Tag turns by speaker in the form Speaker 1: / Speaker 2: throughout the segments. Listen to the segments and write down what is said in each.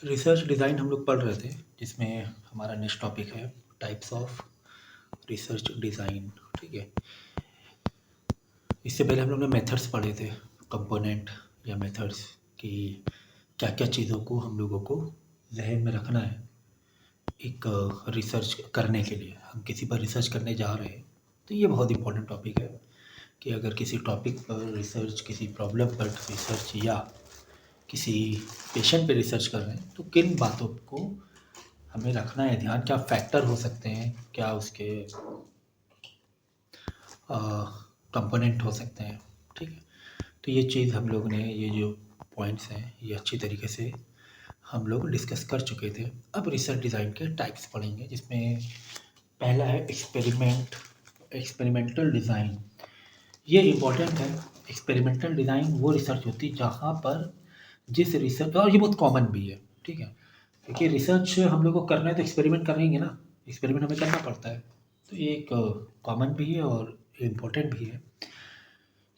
Speaker 1: Research design हम लोग पढ़ रहे थे, जिसमें हमारा नेक्स्ट टॉपिक है टाइप्स ऑफ रिसर्च डिज़ाइन। ठीक है, इससे पहले हम लोग ने मेथड्स पढ़े थे, कंपोनेंट या मेथड्स कि क्या क्या चीज़ों को हम लोगों को जहन में रखना है एक रिसर्च करने के लिए। हम किसी पर रिसर्च करने जा रहे हैं तो ये बहुत इंपॉर्टेंट टॉपिक है कि अगर किसी टॉपिक पर रिसर्च, किसी प्रॉब्लम पर रिसर्च या किसी पेशेंट पे रिसर्च कर रहे हैं तो किन बातों को हमें रखना है ध्यान, क्या फैक्टर हो सकते हैं, क्या उसके कंपोनेंट हो सकते हैं। ठीक है, तो ये चीज़ हम लोग ने, ये जो पॉइंट्स हैं ये अच्छी तरीके से हम लोग डिस्कस कर चुके थे। अब रिसर्च डिज़ाइन के टाइप्स पढ़ेंगे, जिसमें पहला है एक्सपेरिमेंटल डिज़ाइन। ये इम्पोर्टेंट है। एक्सपेरिमेंटल डिज़ाइन वो रिसर्च होती है जहाँ पर जिस रिसर्च, और ये बहुत कॉमन भी है। ठीक है, क्योंकि रिसर्च हम लोग को करना है तो एक्सपेरिमेंट करेंगे ना, एक्सपेरिमेंट हमें करना पड़ता है। तो ये एक कॉमन भी है और इम्पोर्टेंट भी है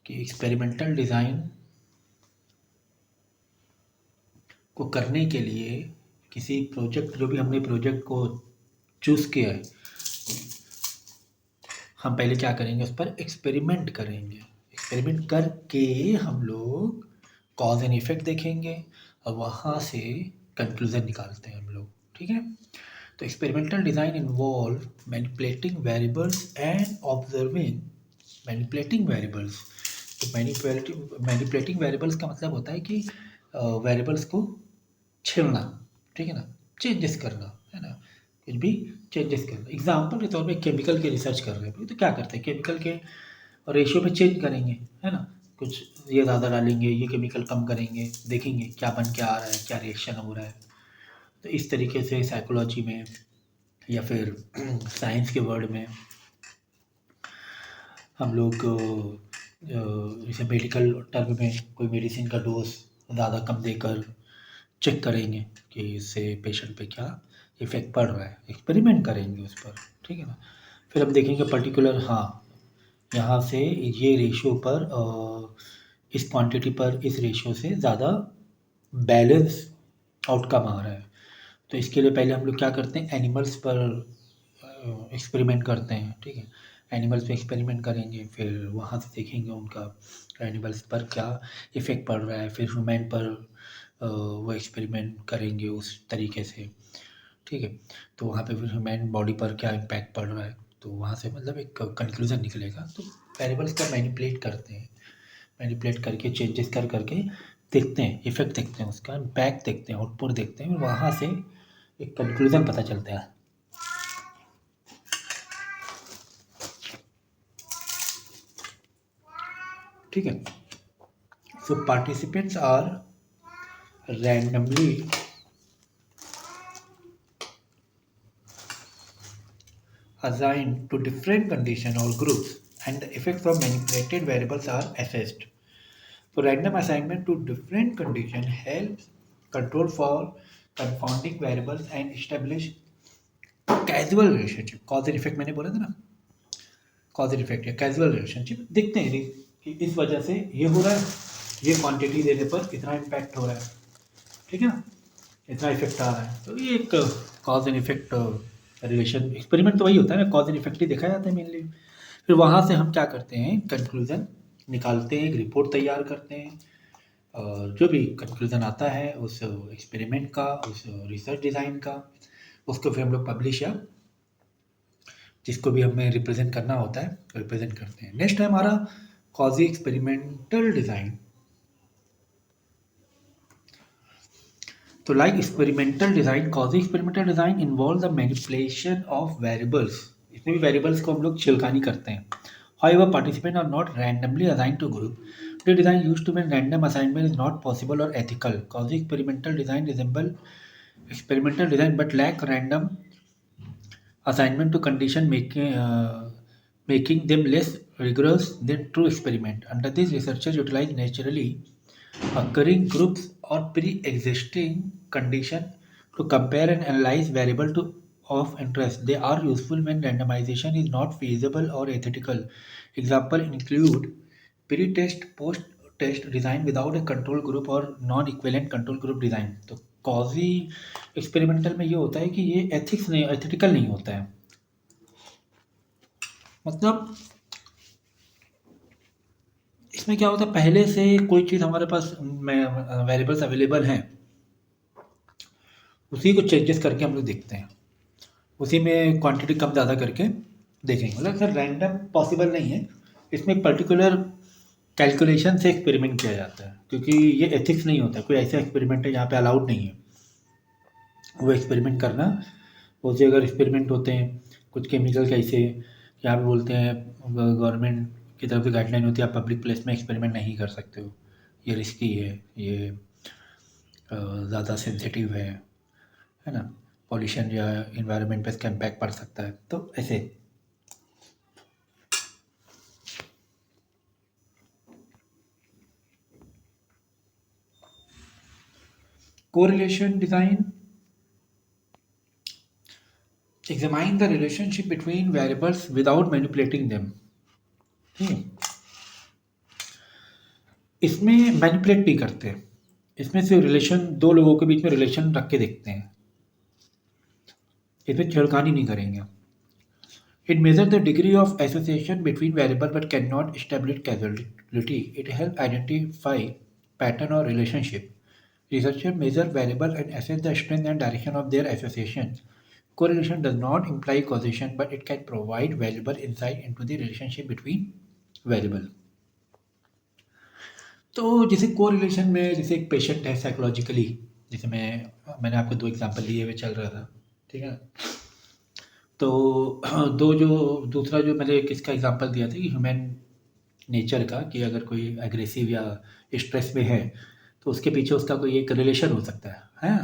Speaker 1: कि एक्सपेरिमेंटल डिज़ाइन को करने के लिए किसी प्रोजेक्ट, जो भी हमने प्रोजेक्ट को चूज़ किया है, हम पहले क्या करेंगे, उस पर एक्सपेरिमेंट करेंगे। एक्सपेरिमेंट करके हम लोग कॉज एंड इफेक्ट देखेंगे और वहाँ से कंक्लूजन निकालते हैं हम लोग। ठीक है, तो experimental design involve manipulating variables and observing manipulating variables. तो मैनिपुलेटिंग वेरिएबल्स का मतलब होता है कि वेरिएबल्स को छेड़ना, ठीक है ना, चेंजेस करना, है ना, कुछ भी चेंजेस करना। एग्जाम्पल के तौर पे केमिकल के रिसर्च कर रहे हैं तो क्या करते हैं, केमिकल के रेशियो में चेंज करेंगे, है ना, कुछ ये ज़्यादा डालेंगे, ये केमिकल कम करेंगे, देखेंगे क्या बन के आ रहा है, क्या रिएक्शन हो रहा है। तो इस तरीके से साइकोलॉजी में या फिर साइंस के वर्ड में हम लोग जैसे मेडिकल टर्म में कोई मेडिसिन का डोज ज़्यादा कम देकर चेक करेंगे कि इससे पेशेंट पे क्या इफ़ेक्ट पड़ रहा है, एक्सपेरिमेंट करेंगे उस पर। ठीक है ना, फिर हम देखेंगे पर्टिकुलर, हाँ, यहाँ से ये रेशियो पर इस क्वांटिटी पर इस रेशियो से ज़्यादा बैलेंस आउटकम आ रहा है। तो इसके लिए पहले हम लोग क्या करते हैं, एनिमल्स पर एक्सपेरिमेंट करते हैं। ठीक है, एनिमल्स पे एक्सपेरिमेंट करेंगे, फिर वहाँ से देखेंगे उनका एनिमल्स पर क्या इफ़ेक्ट पड़ रहा है, फिर ह्यूमन पर वो एक्सपेरिमेंट करेंगे उस तरीके से। ठीक है, तो वहाँ पे फिर ह्यूमन बॉडी पर क्या इम्पैक्ट पड़ रहा है, तो वहाँ से मतलब एक कंक्लूजन निकलेगा। तो वेरिएबल्स का मैनिपुलेट करते हैं, मैनिपुलेट करके चेंजेस कर करके देखते हैं, इफेक्ट देखते हैं, उसका इम्पैक्ट देखते हैं, आउटपुट देखते हैं, और वहाँ से एक कंक्लूजन पता चलता है। ठीक है, so participants are randomly assigned to different condition or groups, and the effects from manipulated variables are assessed. So random assignment to different condition helps control for confounding variables and establish casual relationship. Cause and effect मैंने बोला था ना, cause and effect या casual relationship देखते हैं कि इस वजह से ये हो रहा है, ये क्वांटिटी देने पर इतना इम्पैक्ट हो रहा है, ठीक है ना, इतना इफेक्ट आ रहा है। तो ये एक cause and effect relation, experiment तो वही होता है ना, कॉज एंड इफेक्ट ही देखा जाता है मेनली। फिर वहाँ से हम क्या करते हैं, कंक्लूजन निकालते हैं, एक रिपोर्ट तैयार करते हैं, और जो भी कंक्लूजन आता है उस एक्सपेरिमेंट का, उस रिसर्च डिज़ाइन का, उसको फिर हम लोग पब्लिश या जिसको भी हमें रिप्रेजेंट करना होता है रिप्रेजेंट करते हैं। नेक्स्ट है हमारा कॉजी एक्सपेरिमेंटल डिज़ाइन। तो like experimental design, quasi experimental design involve the manipulation of variables. इसमें भी वेरिएबल्स को हम लोग छिड़कानी करते हैं। However, participants are not randomly assigned to group. The design used to when random assignment is not possible or ethical. Cause experimental design resemble experimental design but lack random assignment to condition, making them less rigorous than true experiment. Under this, researchers utilize naturally occurring groups or pre-existing condition to compare and analyze variable of interest. They are useful when randomization is not feasible or ethical. Example include pre-test, post-test design without a control group or non-equivalent control group design. तो कॉजी experimental में ये होता है कि ये ethical नहीं होता है। मतलब इसमें क्या होता है, पहले से कोई चीज़ हमारे पास वेरिएबल्स अवेलेबल हैं, उसी को चेंजेस करके हम लोग देखते हैं, उसी में क्वांटिटी कम ज़्यादा करके देखेंगे। मतलब सर रैंडम पॉसिबल नहीं है, इसमें एक पर्टिकुलर कैलकुलेशन से एक्सपेरिमेंट किया जाता है, क्योंकि ये एथिक्स नहीं होता। कोई ऐसा एक्सपेरिमेंट है जहाँ पे अलाउड नहीं है वो एक्सपेरिमेंट करना। उसे अगर एक्सपेरिमेंट होते हैं कुछ केमिकल कैसे, यहाँ पे बोलते हैं गवर्नमेंट की तरफ से गाइडलाइन होती है आप पब्लिक प्लेस में एक्सपेरिमेंट नहीं कर सकते हो, ये रिस्की है, ये ज़्यादा सेंसिटिव है ना, पॉल्यूशन या इन्वायरमेंट पे इसका इम्पैक्ट पड़ सकता है, तो ऐसे। Correlation design examine the relationship between variables without manipulating them। ठीक है, इसमें मैनिपुलेट नहीं करते, इसमें सिर्फ रिलेशन, दो लोगों के बीच में रिलेशन रख के देखते हैं, इसमें छेड़खानी नहीं करेंगे। It measures the degree of association between variables but cannot establish causality. It helps identify pattern or relationship. Researchers measure variables and assess the strength and direction of their associations. Correlation does not imply causation, but it can provide valuable insight into the relationship between variables. तो जैसे correlation में, जैसे एक patient है psychologically, जैसे मैंने आपको दो एग्जांपल लिए हुए चल रहा था, ठीक है। तो दूसरा जो मैंने किसका एग्जांपल दिया था कि ह्यूमन नेचर का, कि अगर कोई एग्रेसिव या स्ट्रेस में है तो उसके पीछे उसका कोई एक रिलेशन हो सकता है,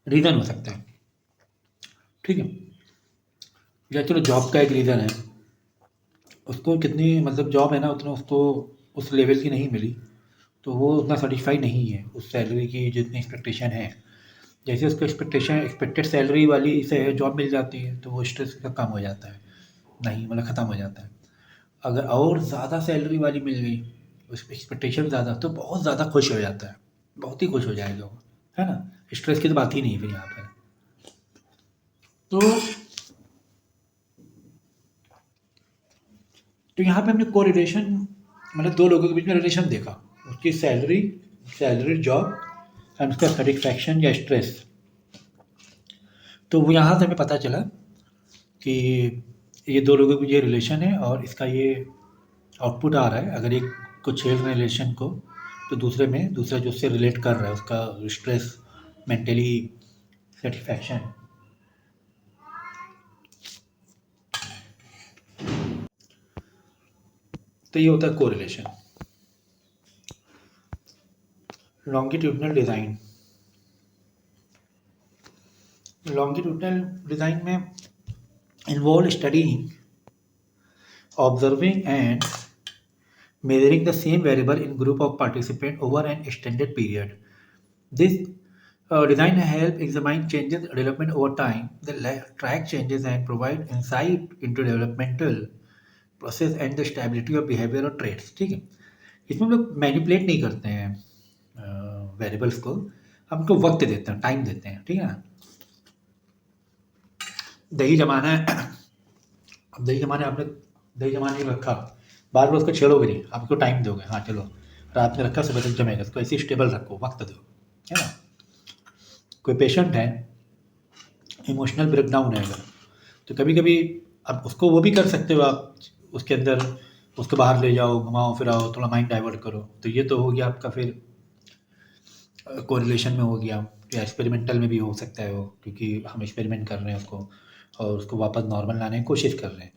Speaker 1: रीज़न हो सकता है, ठीक है। या चलो जॉब का एक रीज़न है, उसको कितनी मतलब जॉब है ना, उतना उसको उस लेवल की नहीं मिली, तो वो उतना सेटिस्फाई नहीं है उस सैलरी की जितनी एक्सपेक्टेशन है। जैसे उसको एक्सपेक्टेड सैलरी वाली से जॉब मिल जाती है तो वो स्ट्रेस का कम हो जाता है, नहीं मतलब ख़त्म हो जाता है। अगर और ज़्यादा सैलरी वाली मिल गई, उस एक्सपेक्टेशन ज़्यादा, तो बहुत ज़्यादा खुश हो जाता है, बहुत ही खुश हो जाएगा वो, है ना। स्ट्रेस की तो बात ही नहीं फिर यहाँ पर। तो यहाँ पे हमने कोरिलेशन, मतलब दो लोगों के बीच में रिलेशन देखा, उसकी सैलरी जॉब एंड उसका सेटिस्फैक्शन या स्ट्रेस। तो वो यहाँ से हमें पता चला कि ये दो लोगों के ये रिलेशन है और इसका ये आउटपुट आ रहा है। अगर एक को छेड़ रहे रिलेशन को, तो दूसरा जो उससे रिलेट कर रहा है उसका स्ट्रेस, मेंटली सेटिस्फैक्शन। तो ये होता है correlation. Longitudinal design, longitudinal design में involve studying, observing and measuring the same variable in group of participants over an extended period. This design help examine changes development over time, track changes and provide insight into developmental process and the stability of behavioral traits। ठीक है, इसमें हम लोग manipulate नहीं करते हैं variables को, हम उनको वक्त देते हैं, टाइम देते हैं, ठीक है ना। दही जमाना है, अब दही जमाने आपने दही जमाने रखा, बार बार उसको छेड़ोगे नहीं, आप उसको टाइम दोगे, हाँ चलो रात में रखा सुबह तक जमेगा, उसको ऐसे स्टेबल रखो, वक्त दो, है ना। कोई पेशेंट है, इमोशनल ब्रेकडाउन है अगर, तो कभी कभी अब उसको वो भी कर सकते हो आप, उसके अंदर उसको बाहर ले जाओ, घुमाओ फिराओ, थोड़ा माइंड डाइवर्ट करो, तो ये तो हो गया आपका फिर कोरिलेशन में हो गया, या एक्सपेरिमेंटल में भी हो सकता है वो, क्योंकि हम एक्सपेरिमेंट कर रहे हैं उसको और उसको वापस नॉर्मल लाने की कोशिश कर रहे हैं।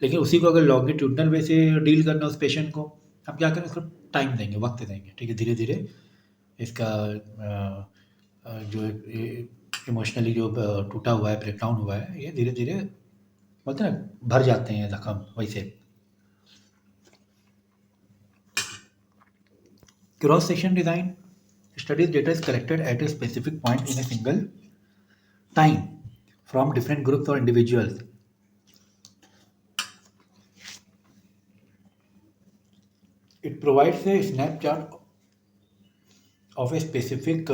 Speaker 1: लेकिन उसी को अगर लॉन्गिट्यूडनल वे से डील करना उस पेशेंट को, हम क्या करें, उसको टाइम देंगे, वक्त देंगे, ठीक है। धीरे धीरे इसका जो इमोशनली जो टूटा हुआ है, ब्रेकडाउन हुआ है, ये धीरे धीरे बोलते हैं ना भर जाते हैं जख्म, वैसे। Cross section design studies data is collected at a specific point in a single time from different groups or individuals. It provides a snapshot of a specific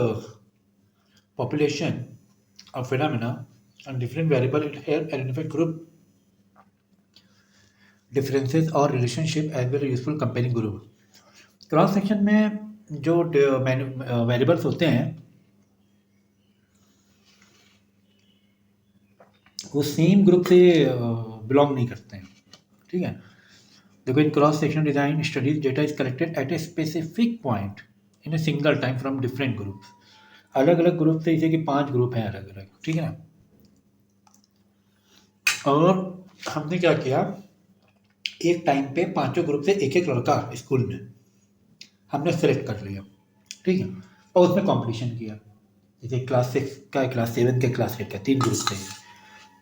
Speaker 1: population or phenomena and different variable, it help identify group differences और relationship as well as useful comparing group. Cross section में जो variables होते हैं वो same group से belong नहीं करते हैं, ठीक है। देखो, in cross section design studies data is collected at a specific point in a single time from different groups. अलग अलग ग्रुप से, जैसे कि 5 ग्रुप हैं अलग अलग, ठीक है ना। और हमने क्या किया, एक टाइम पे पांचों ग्रुप से एक एक लड़का स्कूल में हमने सेलेक्ट कर लिया, ठीक है। और उसमें कंपटीशन किया, जैसे क्लास 6 का, क्लास 7 का, क्लास 8 का, 3 ग्रुप से,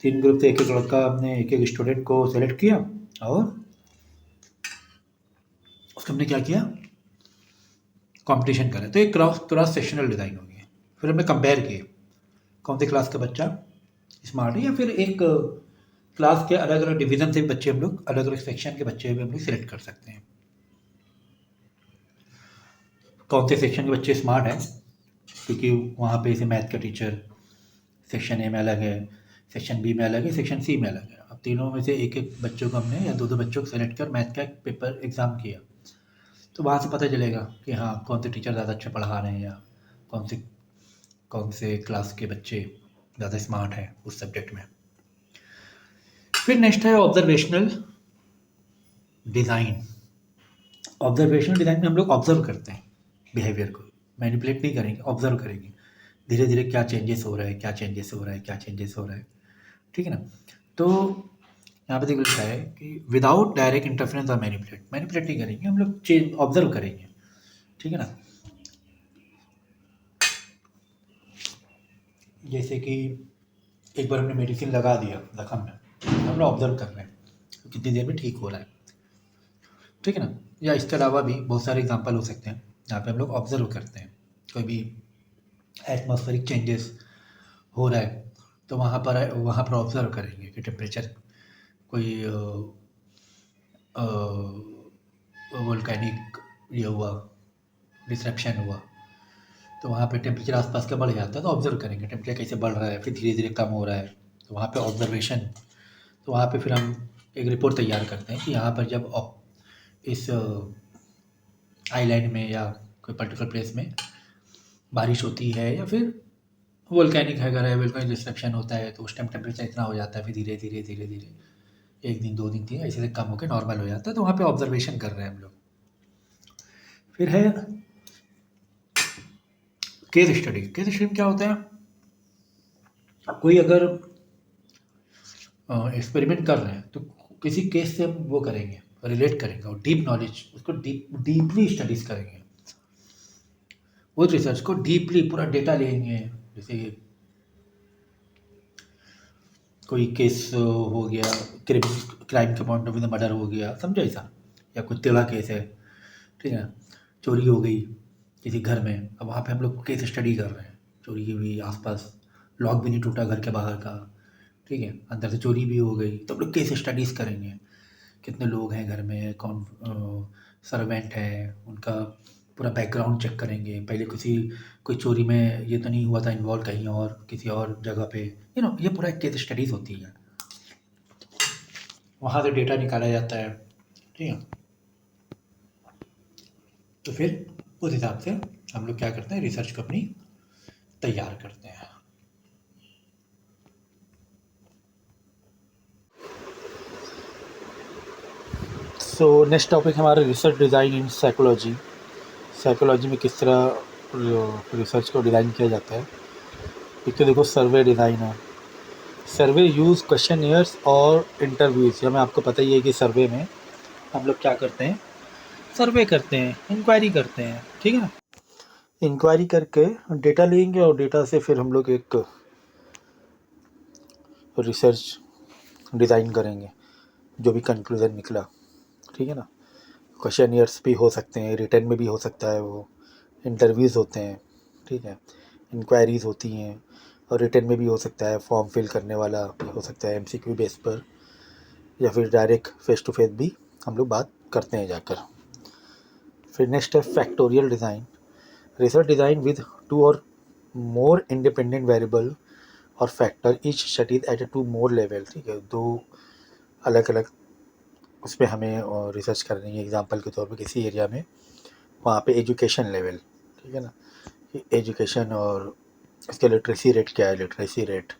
Speaker 1: 3 ग्रुप से एक एक लड़का, हमने एक एक स्टूडेंट को सेलेक्ट किया और उसको हमने क्या किया, कंपटीशन करें। तो एक क्रॉस सेक्शनल डिज़ाइन हो गया। फिर हमने कंपेयर किए कौन से क्लास का बच्चा स्मार्ट है, या फिर एक क्लास के अलग अलग डिवीज़न से भी बच्चे, हम लोग अलग अलग सेक्शन के बच्चे भी हम लोग सिलेक्ट कर सकते हैं। कौन से सेक्शन के बच्चे स्मार्ट हैं, क्योंकि वहाँ पे जैसे मैथ का टीचर सेक्शन ए में अलग है, सेक्शन बी में अलग है, सेक्शन सी में अलग है। अब तीनों में से एक एक बच्चों को हमने, या दो दो बच्चों को सेलेक्ट कर मैथ का एक पेपर एग्ज़ाम किया, तो वहाँ से पता चलेगा कि हाँ, कौन से टीचर ज़्यादा अच्छा पढ़ा रहे हैं, या कौन से क्लास के बच्चे ज़्यादा स्मार्ट हैं उस सब्जेक्ट में। फिर नेक्स्ट है ऑब्जर्वेशनल डिज़ाइन। ऑब्जर्वेशनल डिज़ाइन में हम लोग ऑब्जर्व करते हैं बिहेवियर को, मैनिपुलेट नहीं करेंगे, ऑब्जर्व करेंगे धीरे धीरे क्या चेंजेस हो रहा है, क्या चेंजेस हो रहा है, क्या चेंजेस हो रहा है, ठीक है ना। तो यहाँ पे देखो लिखा है कि विदाउट डायरेक्ट इंटरफेरेंस और मैनिपुलेट नहीं करेंगे, हम लोग चेंज ऑब्जर्व करेंगे, ठीक है ना। जैसे कि एक बार हमने मेडिसिन लगा दिया जख्म में, हम लोग ऑब्जर्व कर रहे हैं कितनी देर में ठीक हो रहा है, ठीक है ना। या इसके अलावा भी बहुत सारे एग्जांपल हो सकते हैं जहाँ पे हम लोग ऑब्जर्व करते हैं, कोई भी एटमॉस्फेरिक चेंजेस हो रहा है तो वहाँ पर ऑब्जर्व करेंगे कि टेम्परेचर, कोई वोल्केनिक ये हुआ, डिसरप्शन हुआ, तो वहाँ पे टेम्परेचर आसपास का बढ़ जाता है, तो ऑब्जर्व करेंगे टेम्परेचर कैसे बढ़ रहा है, फिर धीरे धीरे कम हो रहा है, तो वहाँ पे ऑब्जर्वेशन। तो वहाँ पे फिर हम एक रिपोर्ट तैयार करते हैं कि यहाँ पर जब इस आइलैंड में या कोई पर्टिकुलर प्लेस में बारिश होती है, या फिर वोल्केनिक अगर है, वोल्केनिक डिस्ट्रक्शन होता है, तो उस टाइम टेम्परेचर इतना हो जाता है, फिर धीरे धीरे धीरे धीरे 1 दिन 2 दिन 3 ऐसे कम होकर नॉर्मल हो जाता है, तो वहाँ पे ऑब्जर्वेशन कर रहे हैं हम लोग। फिर है केस स्टडी। केस स्टडी में क्या होता है, कोई अगर एक्सपेरिमेंट कर रहे हैं तो किसी केस से हम वो करेंगे, रिलेट करेंगे, और डीप नॉलेज उसको डीपली स्टडीज करेंगे, उस रिसर्च को डीपली पूरा डेटा लेंगे। जैसे कोई केस हो गया, क्राइम के पॉइंट ऑफ व्यू से मर्डर हो गया, समझो ऐसा, या कोई टेढ़ा केस है, ठीक है, चोरी हो गई किसी घर में, अब वहाँ पे हम लोग केस स्टडी कर रहे हैं, चोरी की हुई, आसपास लॉक भी नहीं टूटा घर के बाहर का, ठीक है, अंदर से चोरी भी हो गई, तो हम लोग केस स्टडीज़ करेंगे, कितने लोग हैं घर में, कौन सर्वेंट है, उनका पूरा बैकग्राउंड चेक करेंगे, पहले कोई चोरी में ये तो नहीं हुआ था इन्वॉल्व, कहीं और किसी और जगह पे, ये पूरा एक केस स्टडीज़ होती है, वहाँ से डेटा निकाला जाता है, ठीक है। तो फिर उस हिसाब से हम लोग क्या करते हैं, रिसर्च को अपनी तैयार करते हैं। सो नेक्स्ट टॉपिक हमारा research design in psychology. Psychology में किस तरह रिसर्च को डिज़ाइन किया जाता है। एक तो देखो सर्वे डिज़ाइन है। सर्वे यूज़ क्वेश्चनियर्स और इंटरव्यूज़। हमें आपको पता ही है कि सर्वे में हम लोग क्या करते हैं, सर्वे करते हैं, इंक्वायरी करते हैं, ठीक है ना। इंक्वायरी करके डेटा लेंगे और डेटा से फिर हम लोग एक रिसर्च डिज़ाइन करेंगे, जो भी कंक्लूज़न निकला, ठीक है ना। क्वेश्चनियर्स भी हो सकते हैं, रिटर्न में भी हो सकता है, वो इंटरव्यूज़ होते हैं, ठीक है, इंक्वायरीज़ होती हैं, और रिटर्न में भी हो सकता है, फॉर्म फिल करने वाला भी हो सकता है एमसीक्यू बेस पर, या फिर डायरेक्ट फेस टू फेस भी हम लोग बात करते हैं जाकर। फिर नेक्स्ट है factorial design. Research design with two और मोर इंडिपेंडेंट वेरिएबल और factor each studies at a two more level, ठीक है, दो अलग अलग उस पर हमें रिसर्च करनी है। एग्जांपल के तौर पे किसी एरिया में वहाँ पे एजुकेशन लेवल, ठीक है ना, कि एजुकेशन और इसके लिटरेसी रेट क्या है, लिटरेसी रेट,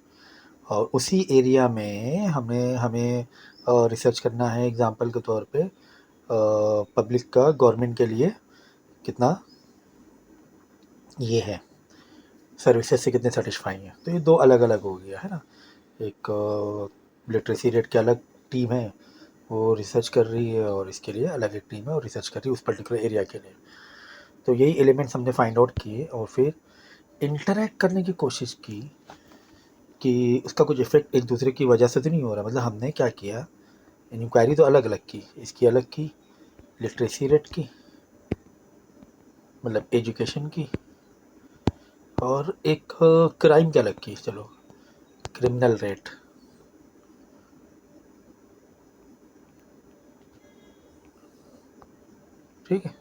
Speaker 1: और उसी एरिया में हमें हमें रिसर्च करना है एग्जांपल के तौर पे पब्लिक का गवर्नमेंट के लिए कितना ये है, सर्विसेज से कितने सेटिस्फाई हैं। तो ये दो अलग अलग हो गया है ना। एक लिटरेसी रेट की अलग टीम है, वो रिसर्च कर रही है, और इसके लिए अलग एक टीम है और रिसर्च कर रही है उस पर्टिकुलर एरिया के लिए। तो यही एलिमेंट्स हमने फाइंड आउट किए और फिर इंटरेक्ट करने की कोशिश की कि उसका कुछ इफेक्ट एक दूसरे की वजह से तो नहीं हो रहा। मतलब हमने क्या किया, इंक्वायरी तो अलग अलग की, इसकी अलग की, लिटरेसी रेट की, मतलब एजुकेशन की, और एक क्राइम की अलग की, चलो क्रिमिनल रेट, ठीक है,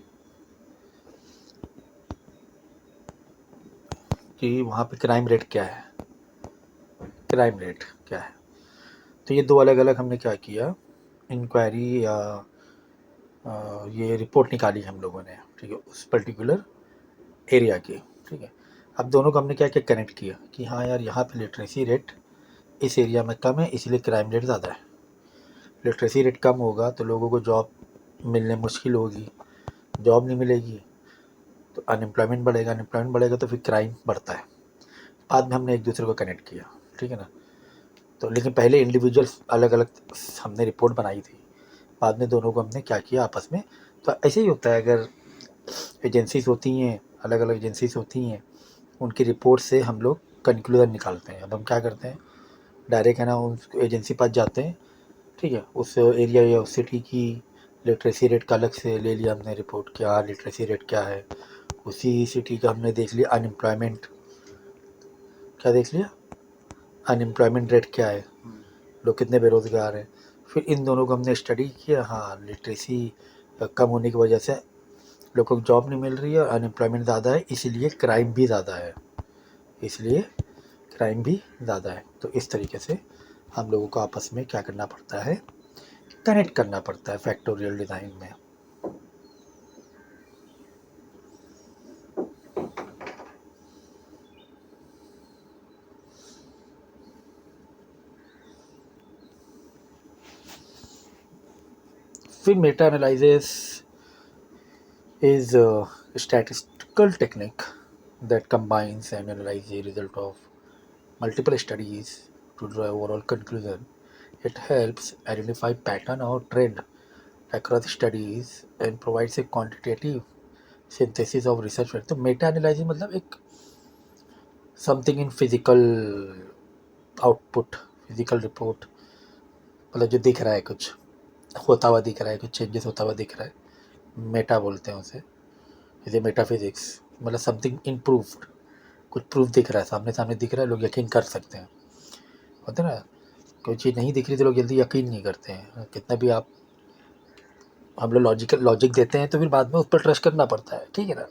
Speaker 1: कि वहाँ पे क्राइम रेट क्या है, क्राइम रेट क्या है। तो ये दो अलग अलग हमने क्या किया, इंक्वायरी या ये रिपोर्ट निकाली हम लोगों ने, ठीक है, उस पर्टिकुलर एरिया की, ठीक है। अब दोनों को हमने क्या क्या कनेक्ट किया कि हाँ यार यहाँ पे लिटरेसी रेट इस एरिया में कम है इसलिए क्राइम रेट ज़्यादा है। लिटरेसी रेट कम होगा तो लोगों को जॉब मिलने मुश्किल होगी, जॉब नहीं मिलेगी तो अनएम्प्लॉयमेंट बढ़ेगा, अनएम्प्लॉयमेंट बढ़ेगा तो फिर क्राइम बढ़ता है। बाद में हमने एक दूसरे को कनेक्ट किया, ठीक है ना। तो लेकिन पहले इंडिविजुअल्स अलग अलग हमने रिपोर्ट बनाई थी, बाद में दोनों को हमने क्या किया आपस में। तो ऐसे ही होता है, अगर एजेंसीज होती हैं, अलग अलग एजेंसीज होती हैं, उनकी रिपोर्ट से हम लोग कंक्लूजन निकालते हैं। अब हम क्या करते हैं, डायरेक्ट है ना उस एजेंसी पास जाते हैं, ठीक है, उस एरिया या उस सिटी की लिटरेसी रेट का अलग से ले लिया हमने रिपोर्ट, क्या लिटरेसी रेट क्या है। उसी सिटी का हमने देख लिया अनएम्प्लॉयमेंट, क्या देख लिया, अनएम्प्लॉयमेंट रेट क्या है, लोग कितने बेरोज़गार हैं। फिर इन दोनों को हमने स्टडी किया, हाँ लिटरेसी कम होने की वजह से लोगों को जॉब नहीं मिल रही है और अनएम्प्लॉयमेंट ज़्यादा है, इसलिए क्राइम भी ज़्यादा है, इसलिए क्राइम भी ज़्यादा है। तो इस तरीके से हम लोगों को आपस में क्या करना पड़ता है, कनेक्ट करना पड़ता है फैक्टोरियल डिज़ाइन में। फिर Meta analysis is a statistical technique that combines and analyzes the result of multiple studies to draw overall conclusion. It helps identify pattern or trend across studies and provides a quantitative synthesis of research work. तो Meta analysis मतलब एक something in physical output, physical report, मतलब जो दिख रहा है, कुछ होता हुआ दिख रहा है, कुछ चेंजेस होता हुआ दिख रहा है, मेटा बोलते हैं उसे, जैसे मेटाफिजिक्स, मतलब समथिंग इम्प्रूव्ड, कुछ प्रूफ दिख रहा है, सामने सामने दिख रहा है, लोग यकीन कर सकते हैं। होता है ना, कोई चीज़ नहीं दिख रही तो लोग जल्दी यकीन नहीं करते हैं, कितना भी आप हम लोग लॉजिक देते हैं तो फिर बाद में उस पर ट्रस्ट करना पड़ता है, ठीक है ना।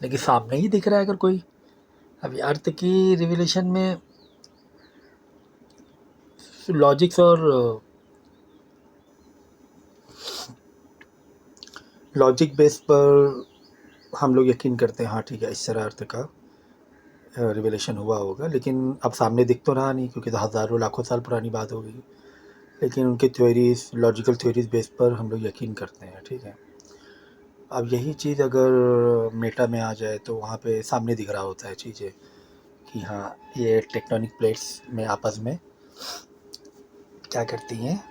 Speaker 1: लेकिन सामने ही दिख रहा है अगर कोई, अभी अर्थ की रिविलेशन में लॉजिक्स और लॉजिक बेस पर हम लोग यकीन करते हैं, हाँ ठीक है इस तरह अर्थ का रिविलेशन हुआ होगा, लेकिन अब सामने दिख तो रहा नहीं क्योंकि तो हज़ारों लाखों साल पुरानी बात हो गई, लेकिन उनकी थ्योरीज, लॉजिकल थ्योरीज बेस पर हम लोग यकीन करते हैं, ठीक है। अब यही चीज़ अगर मेटा में आ जाए तो वहाँ पे सामने दिख रहा होता है चीज़ें कि हाँ ये टेक्टोनिक प्लेट्स में आपस में क्या करती हैं,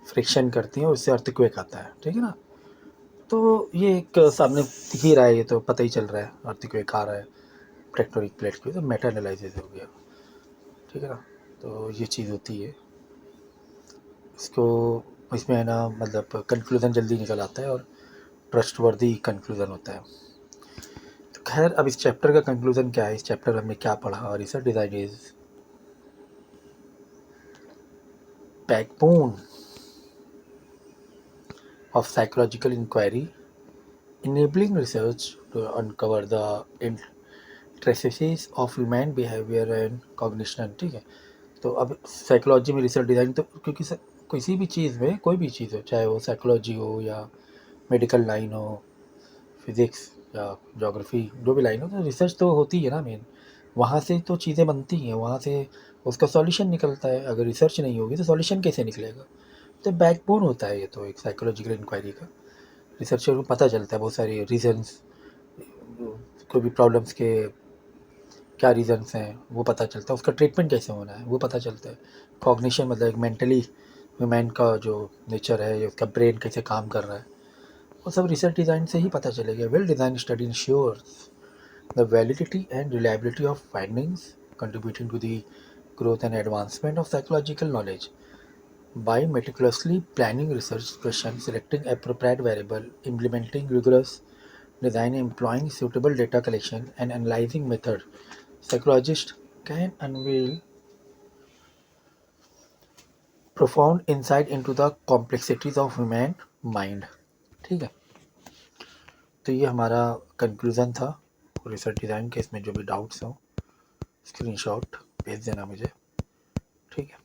Speaker 1: फ्रिक्शन करती हैं और उससे अर्थक्वेक आता है, ठीक है ना। तो ये एक सामने दिख ही रहा है, ये तो पता ही चल रहा है अर्थक्वेक आ रहा है टेक्टोनिक प्लेट्स पे, तो मेटा एनालिसिस हो गया, ठीक है ना। तो ये चीज़ होती है, इसको इसमें है ना, मतलब कंक्लूज़न जल्दी निकल आता है और ट्रस्टवर्दी कंक्लूज़न होता है। तो खैर अब इस चैप्टर का कंक्लूज़न क्या है, इस चैप्टर हमने क्या पढ़ा, और research design is backbone of psychological inquiry, enabling research to uncover the intricacies of human behavior and cognition। ठीक है, तो अब साइकोलॉजी में रिसर्च डिज़ाइन तो क्योंकि किसी भी चीज़ में कोई भी चीज़ हो, चाहे वो साइकोलॉजी हो या मेडिकल लाइन हो, फिज़िक्स या ज्योग्राफी, जो भी लाइन हो, तो रिसर्च तो होती है ना मेन। वहाँ से तो चीज़ें बनती हैं, वहाँ से उसका सॉल्यूशन निकलता है। अगर रिसर्च नहीं होगी तो सॉल्यूशन कैसे निकलेगा? तो बैकबोन होता है ये तो एक साइकोलॉजिकल इंक्वायरी का। रिसर्चर को पता चलता है बहुत सारे रीजंस, कोई भी प्रॉब्लम्स के क्या रीजंस हैं वो पता चलता है, उसका ट्रीटमेंट कैसे होना है वो पता चलता है। कॉग्निशन मतलब एक मेंटली ह्यूमन का जो नेचर है या उसका ब्रेन कैसे काम कर रहा है, वो सब रिसर्च डिज़ाइन से ही पता चलेगा। Well design study ensures the validity and reliability of findings, contributing to the growth and advancement of psychological knowledge. By meticulously planning research questions, selecting appropriate variable, implementing rigorous design, employing suitable data collection, and analyzing method, psychologists can unveil profound insight into the complexities of human mind। ठीक है, तो ये हमारा conclusion था research design के। इसमें जो भी डाउट्स हो स्क्रीनशॉट भेज देना मुझे, ठीक है।